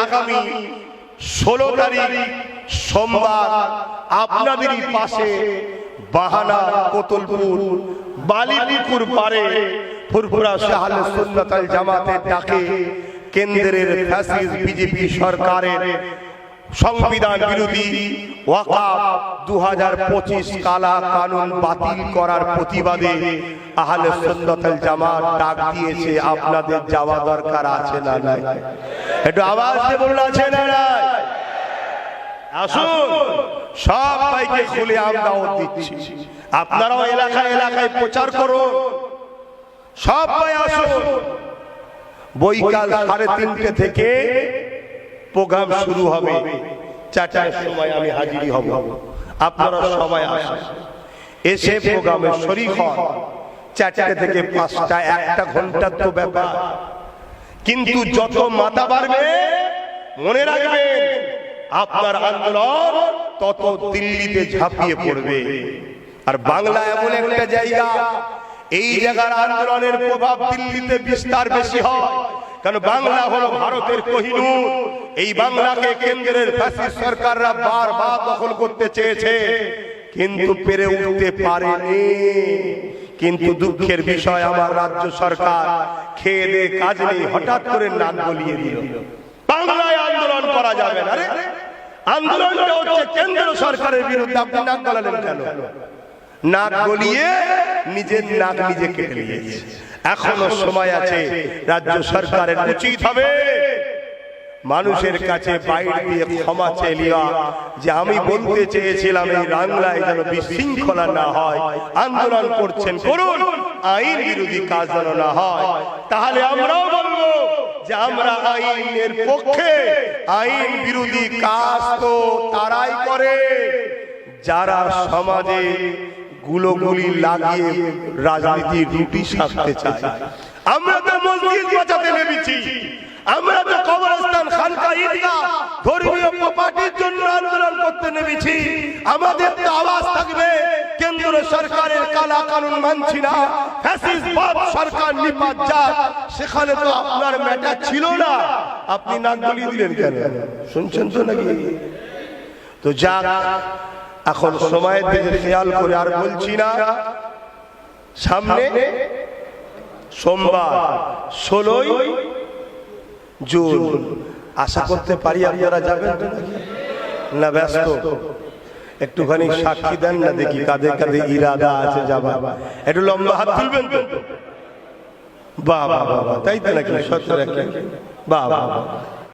আগামী 16 তারিখ সোমবার আপনাদেরই পাশে বাহানা কোতলপুর বালিপুর পারে ফুরফুরা আহলে সুন্নাত ওয়াল জামাতের ডাকে কেন্দ্রের ফ্যাসিস্ট বিজেপি সরকারের সংবিধান বিরোধী ওয়াকফ 2025 কালা কানুন বাতিল করার প্রতিবাদে আহলে সুন্নাত ওয়াল জামাত ডাক দিয়েছে। আপনাদের যাওয়া দরকার আছে না নাই? একটু আওয়াজ দিয়ে বলুন, আছে না নাই? আসুন, সবাইকে খুলে আম দাওয়াত দিচ্ছি। আপনারাও এলাকায় এলাকায় প্রচার করুন, সবাই আসুন। বৈকাল 3:30 থেকে প্রোগ্রাম শুরু হবে, 4টার সময় আমি হাজির হব। আপনারা সবাই আসুন, এসে প্রোগ্রামে শরীক হন। 4টে থেকে 5টা 1 ঘন্টার তো ব্যাপার, কিন্তু যত মাথা বাড়বে মনে রাখবেন আপনার আন্দোলন তত দিল্লিতে ঝাঁপিয়ে পড়বে। আর বাংলা এমন একটা জায়গা, এই জায়গার আন্দোলনের প্রভাব দিল্লিতে বিস্তার বেশি হয়, কারণ বাংলা হলো ভারতের কোহিনূর। এই বাংলাকে কেন্দ্রের ফ্যাসিস্ট সরকাররা বারবার দখল করতে চেয়েছে, কিন্তু পেরে উঠতে পারেনি। কিন্তু দুঃখের বিষয়, আমার রাজ্য সরকার খেয়ে দে কাজ নেই, হঠাৎ করে নাক গলিয়ে দিল। বাংলায় আন্দোলন করা যাবে না। আরে আন্দোলনটা হচ্ছে কেন্দ্র সরকারের বিরুদ্ধে, আপনি নাক গলালেন কেন? নাক গলিয়ে নিজের নাক নিজে কেটে নিয়েছে। এখনো সময় আছে, রাজ্য সরকারের উচিত হবে মানুষের কাছে বাইরে দিয়ে ক্ষমা চেয়ে নেওয়া, যে আমি বলতে চেয়েছিলাম এই বাংলায় যেন বিশৃঙ্খলা না হয়। আন্দোলন করছেন করুন, আইন বিরোধী কাজ যেন না হয়। তাহলে আমরাও বলবো যে আমরা আইনের পক্ষে। আইন বিরোধী কাজ তো তারাই করে যারা সমাজে গুলোগুলি লাগিয়ে রাজনীতির রুটি সাজতে চায়। আমরা তো মসজিদ বাঁচাতে নেমেছি, আমরা তো কবরস্থান, খানকা, ঈদগাহ, ধর্মীয় প্রপার্টির জন্য আন্দোলন করতে নেমেছি। আমাদের তো আওয়াজ থাকবে, কেন্দ্র সরকারের কালা কানুন মানছি না, ফ্যাসিস্ট বাপ সরকার নিপাত যাক। সেখানে তো আপনার ম্যাটার ছিল না, আপনি নাক গলিয়ে দিলেন কেন? শুনছেন তো নাকি? তো যাক, এখন সময়ের দিকে খেয়াল করে আর বলছি না। সামনে সোমবার 16ই জুন, আশা করতে পারি আপনারা যাবেন না? ব্যস্ত? একটুখানি সাক্ষী দেন না দেখি কাদের কাদের ইরাদা আছে যাবার। একটু লম্বা হাত তুলবেন তো? বাবা বাবা, তাই তো নাকি? 17 বাবা।